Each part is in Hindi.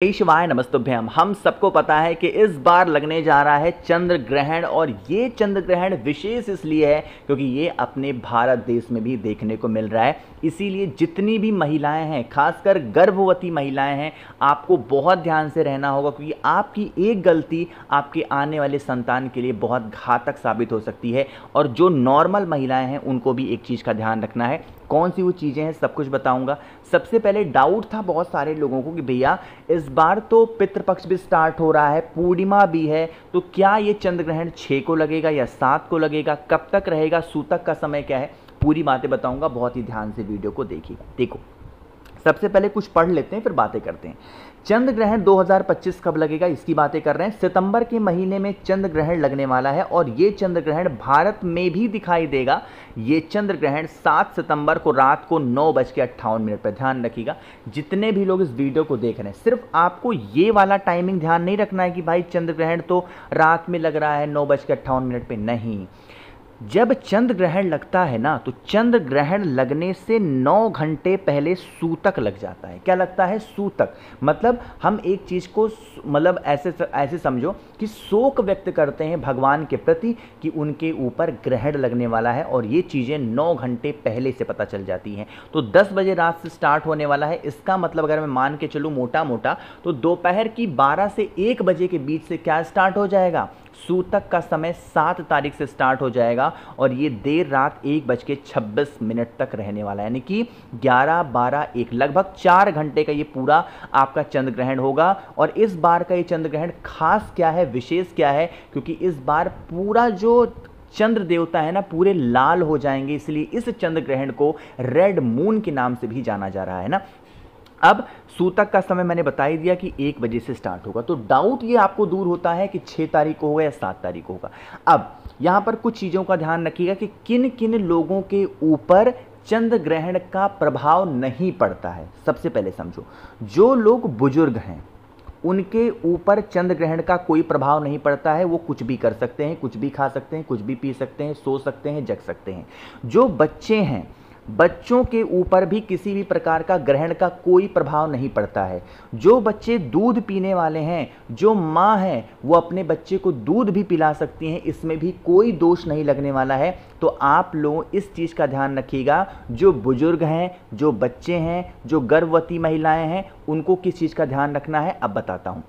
शिवाय नमस्तुभ्यम। हम सबको पता है कि इस बार लगने जा रहा है चंद्र ग्रहण, और ये चंद्र ग्रहण विशेष इसलिए है क्योंकि ये अपने भारत देश में भी देखने को मिल रहा है। इसीलिए जितनी भी महिलाएं हैं, खासकर गर्भवती महिलाएं हैं, आपको बहुत ध्यान से रहना होगा, क्योंकि आपकी एक गलती आपके आने वाले संतान के लिए बहुत घातक साबित हो सकती है। और जो नॉर्मल महिलाएं हैं उनको भी एक चीज़ का ध्यान रखना है। कौन सी वो चीज़ें हैं सब कुछ बताऊंगा। सबसे पहले डाउट था बहुत सारे लोगों को कि भैया इस बार तो पितृपक्ष भी स्टार्ट हो रहा है, पूर्णिमा भी है, तो क्या ये चंद्र ग्रहण 6 को लगेगा या 7 को लगेगा, कब तक रहेगा, सूतक का समय क्या है, पूरी बातें बताऊंगा। बहुत ही ध्यान से वीडियो को देखिएगा। देखो, सबसे पहले कुछ पढ़ लेते हैं फिर बातें करते हैं। चंद्र ग्रहण 2025 कब लगेगा इसकी बातें कर रहे हैं। सितंबर के महीने में चंद्र ग्रहण लगने वाला है और ये चंद्र ग्रहण भारत में भी दिखाई देगा। ये चंद्र ग्रहण 7 सितंबर को रात को 9:58 पर। ध्यान रखिएगा, जितने भी लोग इस वीडियो को देख रहे हैं, सिर्फ आपको ये वाला टाइमिंग ध्यान नहीं रखना है कि भाई चंद्र ग्रहण तो रात में लग रहा है 9:58 पे। नहीं, जब चंद्र ग्रहण लगता है ना, तो चंद्र ग्रहण लगने से 9 घंटे पहले सूतक लग जाता है। क्या लगता है? सूतक। मतलब हम एक चीज़ को मतलब ऐसे समझो कि शोक व्यक्त करते हैं भगवान के प्रति कि उनके ऊपर ग्रहण लगने वाला है, और ये चीज़ें 9 घंटे पहले से पता चल जाती हैं। तो 10 बजे रात से स्टार्ट होने वाला है। इसका मतलब अगर मैं मान के चलूँ मोटा मोटा, तो दोपहर की 12 से 1 बजे के बीच से क्या स्टार्ट हो जाएगा? सूतक का समय 7 तारीख से स्टार्ट हो जाएगा, और ये देर रात 1:26 तक रहने वाला है। यानी कि 11, 12, 1 लगभग 4 घंटे का ये पूरा आपका चंद्र ग्रहण होगा। और इस बार का ये चंद्र ग्रहण खास क्या है, विशेष क्या है? क्योंकि इस बार पूरा जो चंद्र देवता है ना, पूरे लाल हो जाएंगे। इसलिए इस चंद्र ग्रहण को रेड मून के नाम से भी जाना जा रहा है ना। अब सूतक का समय मैंने बता ही दिया कि 1 बजे से स्टार्ट होगा। तो डाउट ये आपको दूर होता है कि 6 तारीख को होगा या 7 तारीख को होगा। अब यहाँ पर कुछ चीज़ों का ध्यान रखिएगा कि किन किन लोगों के ऊपर चंद्र ग्रहण का प्रभाव नहीं पड़ता है। सबसे पहले समझो, जो लोग बुजुर्ग हैं उनके ऊपर चंद्र ग्रहण का कोई प्रभाव नहीं पड़ता है। वो कुछ भी कर सकते हैं, कुछ भी खा सकते हैं, कुछ भी पी सकते हैं, सो सकते हैं, जग सकते हैं। जो बच्चे हैं, बच्चों के ऊपर भी किसी भी प्रकार का ग्रहण का कोई प्रभाव नहीं पड़ता है। जो बच्चे दूध पीने वाले हैं, जो माँ है, वो अपने बच्चे को दूध भी पिला सकती हैं, इसमें भी कोई दोष नहीं लगने वाला है। तो आप लोग इस चीज़ का ध्यान रखिएगा, जो बुजुर्ग हैं, जो बच्चे हैं, जो गर्भवती महिलाएं हैं, उनको किस चीज़ का ध्यान रखना है अब बताता हूँ।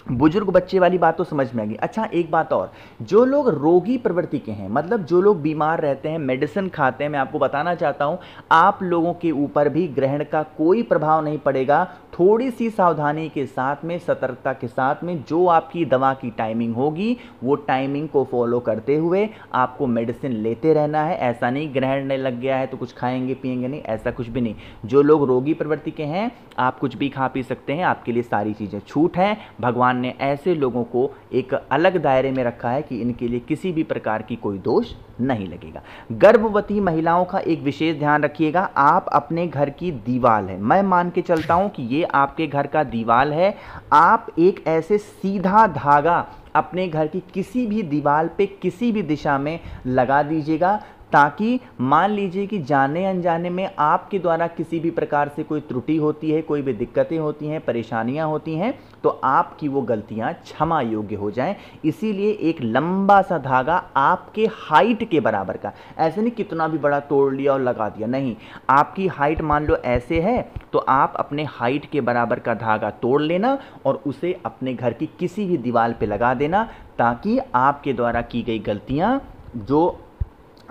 बुजुर्ग बच्चे वाली बात तो समझ में आ गई। अच्छा, एक बात और, जो लोग रोगी प्रवृत्ति के हैं, मतलब जो लोग बीमार रहते हैं, मेडिसिन खाते हैं, मैं आपको बताना चाहता हूं, आप लोगों के ऊपर भी ग्रहण का कोई प्रभाव नहीं पड़ेगा। थोड़ी सी सावधानी के साथ में, सतर्कता के साथ में, जो आपकी दवा की टाइमिंग होगी वो टाइमिंग को फॉलो करते हुए आपको मेडिसिन लेते रहना है। ऐसा नहीं ग्रहण नहीं लग गया है तो कुछ खाएंगे पिएंगे नहीं, ऐसा कुछ भी नहीं। जो लोग रोगी प्रवृत्ति के हैं, आप कुछ भी खा पी सकते हैं, आपके लिए सारी चीज़ें छूट हैं। भगवान ने ऐसे लोगों को एक अलग दायरे में रखा है कि इनके लिए किसी भी प्रकार की कोई दोष नहीं लगेगा। गर्भवती महिलाओं का एक विशेष ध्यान रखिएगा। आप अपने घर की दीवार है, मैं मान के चलता हूं कि ये आपके घर का दीवार है। आप एक ऐसे सीधा धागा अपने घर की किसी भी दीवार पे किसी भी दिशा में लगा दीजिएगा, ताकि मान लीजिए कि जाने अनजाने में आपके द्वारा किसी भी प्रकार से कोई त्रुटि होती है, कोई भी दिक्कतें होती हैं, परेशानियां होती हैं, तो आपकी वो गलतियां क्षमा योग्य हो जाएं। इसीलिए एक लंबा सा धागा आपके हाइट के बराबर का, ऐसे नहीं कितना भी बड़ा तोड़ लिया और लगा दिया, नहीं। आपकी हाइट मान लो ऐसे है, तो आप अपने हाइट के बराबर का धागा तोड़ लेना और उसे अपने घर की किसी भी दीवार पर लगा देना, ताकि आपके द्वारा की गई गलतियां जो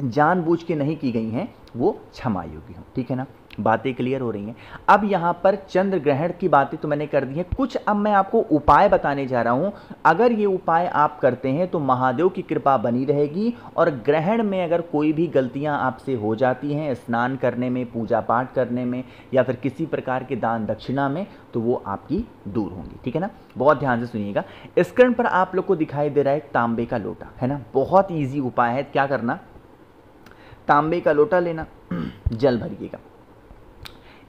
जानबूझ के नहीं की गई हैं वो क्षमा योग्य हो। ठीक है ना, बातें क्लियर हो रही हैं। अब यहाँ पर चंद्र ग्रहण की बातें तो मैंने कर दी है, कुछ अब मैं आपको उपाय बताने जा रहा हूँ। अगर ये उपाय आप करते हैं तो महादेव की कृपा बनी रहेगी, और ग्रहण में अगर कोई भी गलतियाँ आपसे हो जाती हैं, स्नान करने में, पूजा पाठ करने में, या फिर किसी प्रकार के दान दक्षिणा में, तो वो आपकी दूर होंगी। ठीक है ना, बहुत ध्यान से सुनिएगा। स्क्रीन पर आप लोग को दिखाई दे रहा है तांबे का लोटा, है ना। बहुत ईजी उपाय है। क्या करना, तांबे का लोटा लेना, जल भरिएगा।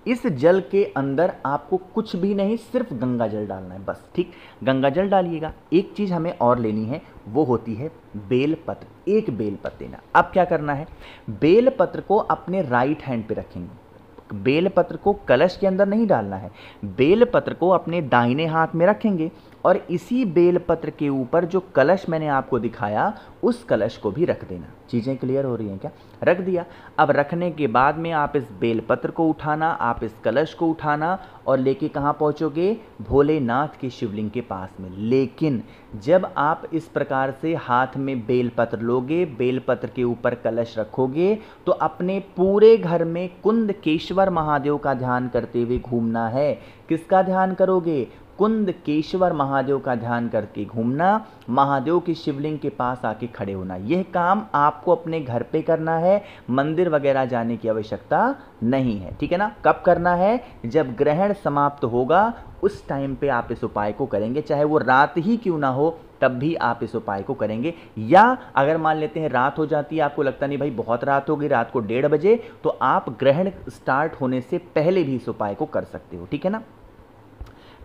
इस जल के अंदर आपको कुछ भी नहीं, सिर्फ गंगा जल डालना है बस। ठीक, गंगा जल डालिएगा। एक चीज़ हमें और लेनी है, वो होती है बेलपत्र। एक बेलपत्र लेना। अब क्या करना है, बेलपत्र को अपने राइट हैंड पे रखेंगे, बेलपत्र को कलश के अंदर नहीं डालना है, बेलपत्र को अपने दाहिने हाथ में रखेंगे और इसी बेलपत्र के ऊपर जो कलश मैंने आपको दिखाया उस कलश को भी रख देना। चीज़ें क्लियर हो रही हैं क्या? रख दिया। अब रखने के बाद में आप इस बेलपत्र को उठाना, आप इस कलश को उठाना और लेके कहाँ पहुँचोगे? भोलेनाथ के शिवलिंग के पास में। लेकिन जब आप इस प्रकार से हाथ में बेलपत्र लोगे, बेलपत्र के ऊपर कलश रखोगे, तो अपने पूरे घर में कुंदकेश्वर महादेव का ध्यान करते हुए घूमना है। किसका ध्यान करोगे? कुंदकेश्वर महादेव का ध्यान करके घूमना, महादेव की शिवलिंग के पास आके खड़े होना। यह काम आपको अपने घर पे करना है, मंदिर वगैरह जाने की आवश्यकता नहीं है, ठीक है ना? कब करना है? जब ग्रहण समाप्त होगा उस टाइम पे आप इस उपाय को करेंगे, चाहे वो रात ही क्यों ना हो, तब भी आप इस उपाय को करेंगे। या अगर मान लेते हैं रात हो जाती है, आपको लगता नहीं भाई बहुत रात हो गई, रात को 1:30 बजे, तो आप ग्रहण स्टार्ट होने से पहले भी इस उपाय को कर सकते हो, ठीक है ना?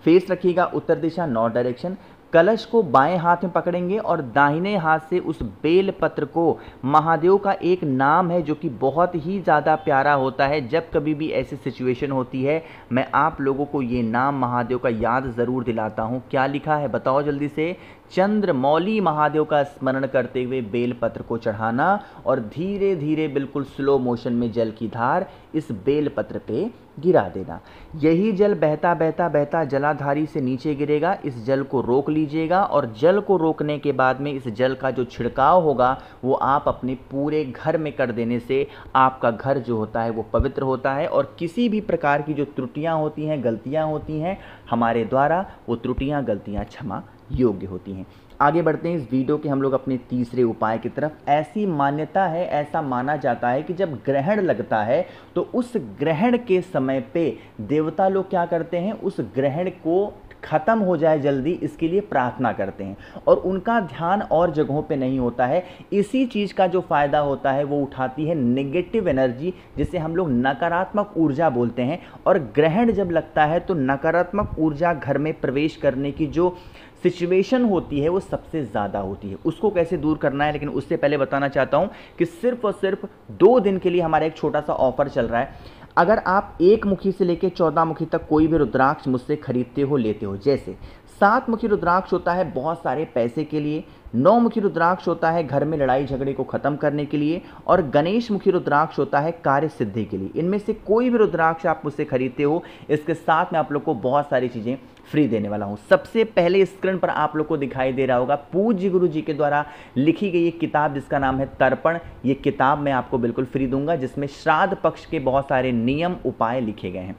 फेस रखिएगा उत्तर दिशा, नॉर्थ डायरेक्शन। कलश को बाएं हाथ में पकड़ेंगे और दाहिने हाथ से उस बेल पत्र को, महादेव का एक नाम है जो कि बहुत ही ज़्यादा प्यारा होता है। जब कभी भी ऐसी सिचुएशन होती है, मैं आप लोगों को ये नाम महादेव का याद ज़रूर दिलाता हूँ। क्या लिखा है बताओ जल्दी से? चंद्रमौली महादेव का स्मरण करते हुए बेलपत्र को चढ़ाना और धीरे धीरे बिल्कुल स्लो मोशन में जल की धार इस बेलपत्र पे गिरा देना। यही जल बहता बहता बहता जलाधारी से नीचे गिरेगा। इस जल को रोक लीजिएगा और जल को रोकने के बाद में इस जल का जो छिड़काव होगा वो आप अपने पूरे घर में कर देने से आपका घर जो होता है वो पवित्र होता है और किसी भी प्रकार की जो त्रुटियां होती हैं, गलतियां होती हैं हमारे द्वारा, वो त्रुटियां गलतियां क्षमा योग्य होती हैं। आगे बढ़ते हैं इस वीडियो के हम लोग अपने तीसरे उपाय की तरफ। ऐसी मान्यता है, ऐसा माना जाता है कि जब ग्रहण लगता है तो उस ग्रहण के समय पे देवता लोग क्या करते हैं, उस ग्रहण को खत्म हो जाए जल्दी, इसके लिए प्रार्थना करते हैं और उनका ध्यान और जगहों पे नहीं होता है। इसी चीज़ का जो फायदा होता है वो उठाती है नेगेटिव एनर्जी, जिसे हम लोग नकारात्मक ऊर्जा बोलते हैं। और ग्रहण जब लगता है तो नकारात्मक ऊर्जा घर में प्रवेश करने की जो सिचुएशन होती है वो सबसे ज़्यादा होती है। उसको कैसे दूर करना है, लेकिन उससे पहले बताना चाहता हूँ कि सिर्फ और सिर्फ 2 दिन के लिए हमारा एक छोटा सा ऑफर चल रहा है। अगर आप 1 मुखी से लेकर 14 मुखी तक कोई भी रुद्राक्ष मुझसे खरीदते हो, लेते हो, जैसे 7 मुखी रुद्राक्ष होता है बहुत सारे पैसे के लिए, 9 मुखी रुद्राक्ष होता है घर में लड़ाई झगड़े को खत्म करने के लिए, और गणेश मुखी रुद्राक्ष होता है कार्य सिद्धि के लिए। इनमें से कोई भी रुद्राक्ष आप मुझसे खरीदते हो, इसके साथ में आप लोग को बहुत सारी चीज़ें फ्री देने वाला हूं। सबसे पहले स्क्रीन पर आप लोग को दिखाई दे रहा होगा पूज्य गुरु जी के द्वारा लिखी गई एक किताब जिसका नाम है तर्पण। ये किताब मैं आपको बिल्कुल फ्री दूंगा, जिसमें श्राद्ध पक्ष के बहुत सारे नियम उपाय लिखे गए हैं।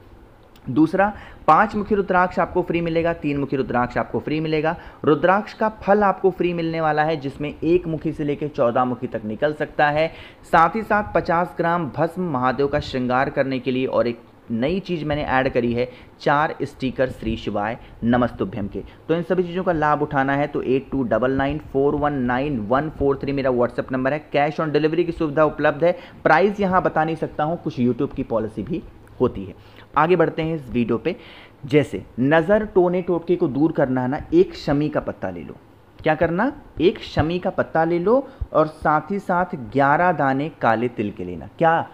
दूसरा, 5 मुखी रुद्राक्ष आपको फ्री मिलेगा, 3 मुखी रुद्राक्ष आपको फ्री मिलेगा। रुद्राक्ष का फल आपको फ्री मिलने वाला है, जिसमें 1 मुखी से लेकर 14 मुखी तक निकल सकता है। साथ ही साथ 50 ग्राम भस्म महादेव का श्रृंगार करने के लिए, और एक नई चीज़ मैंने ऐड करी है, 4 स्टिकर श्री शिवाय नमस्तुभ्यम के। तो इन सभी चीज़ों का लाभ उठाना है तो 8299419143 मेरा व्हाट्सएप नंबर है। कैश ऑन डिलीवरी की सुविधा उपलब्ध है। प्राइस यहाँ बता नहीं सकता हूँ, कुछ यूट्यूब की पॉलिसी भी होती है। आगे बढ़ते हैं इस वीडियो पे। जैसे नज़र टोने टोटके को दूर करना है ना, एक शमी का पत्ता ले लो। क्या करना? एक शमी का पत्ता ले लो और साथ ही साथ 11 दाने काले तिल के लेना। क्या?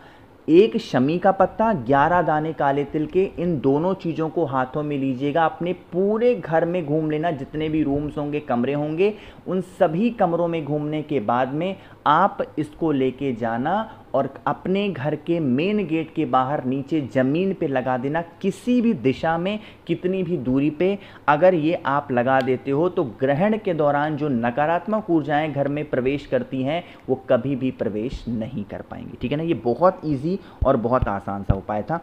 एक शमी का पत्ता, 11 दाने काले तिल के, इन दोनों चीज़ों को हाथों में लीजिएगा। अपने पूरे घर में घूम लेना, जितने भी रूम्स होंगे, कमरे होंगे, उन सभी कमरों में घूमने के बाद में आप इसको लेके जाना और अपने घर के मेन गेट के बाहर नीचे ज़मीन पे लगा देना, किसी भी दिशा में, कितनी भी दूरी पे। अगर ये आप लगा देते हो तो ग्रहण के दौरान जो नकारात्मक ऊर्जाएं घर में प्रवेश करती हैं वो कभी भी प्रवेश नहीं कर पाएंगी, ठीक है ना? ये बहुत ईजी और बहुत आसान सा उपाय था।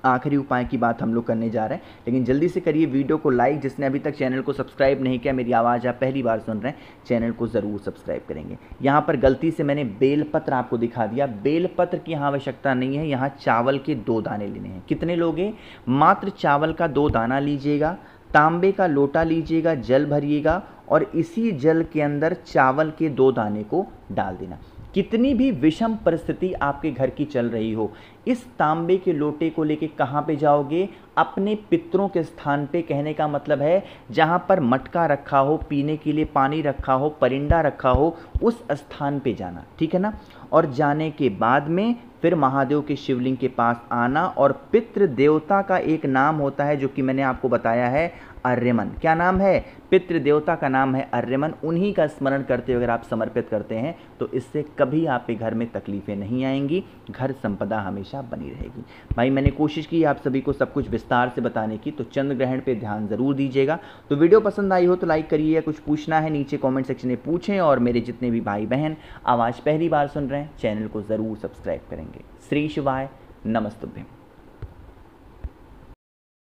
आखिरी उपाय की बात हम लोग करने जा रहे हैं, लेकिन जल्दी से करिए वीडियो को लाइक। जिसने अभी तक चैनल को सब्सक्राइब नहीं किया, मेरी आवाज़ आप पहली बार सुन रहे हैं, चैनल को ज़रूर सब्सक्राइब करेंगे। यहाँ पर गलती से मैंने बेलपत्र आपको दिखा दिया। बेलपत्र की यहाँ आवश्यकता नहीं है, यहाँ चावल के 2 दाने लेने हैं। कितने लोगे? मात्र चावल का 2 दाना लीजिएगा, तांबे का लोटा लीजिएगा, जल भरिएगा और इसी जल के अंदर चावल के 2 दाने को डाल देना। कितनी भी विषम परिस्थिति आपके घर की चल रही हो, इस तांबे के लोटे को लेके कहाँ पे जाओगे? अपने पितरों के स्थान पे। कहने का मतलब है जहाँ पर मटका रखा हो, पीने के लिए पानी रखा हो, परिंदा रखा हो, उस स्थान पे जाना, ठीक है ना? और जाने के बाद में फिर महादेव के शिवलिंग के पास आना, और पितृ देवता का एक नाम होता है जो कि मैंने आपको बताया है आर्यमन। क्या नाम है? पितृ देवता का नाम है आर्यमन। उन्हीं का स्मरण करते हुए अगर आप समर्पित करते हैं तो इससे कभी आपके घर में तकलीफें नहीं आएंगी, घर संपदा हमेशा बनी रहेगी। भाई मैंने कोशिश की आप सभी को सब कुछ विस्तार से बताने की, तो चंद्र ग्रहण पे ध्यान ज़रूर दीजिएगा। तो वीडियो पसंद आई हो तो लाइक करिए, या कुछ पूछना है नीचे कॉमेंट सेक्शन में पूछें, और मेरे जितने भी भाई बहन आवाज़ पहली बार सुन रहे हैं चैनल को ज़रूर सब्सक्राइब करेंगे। श्री शिवाय, नमस्तुभ्यं।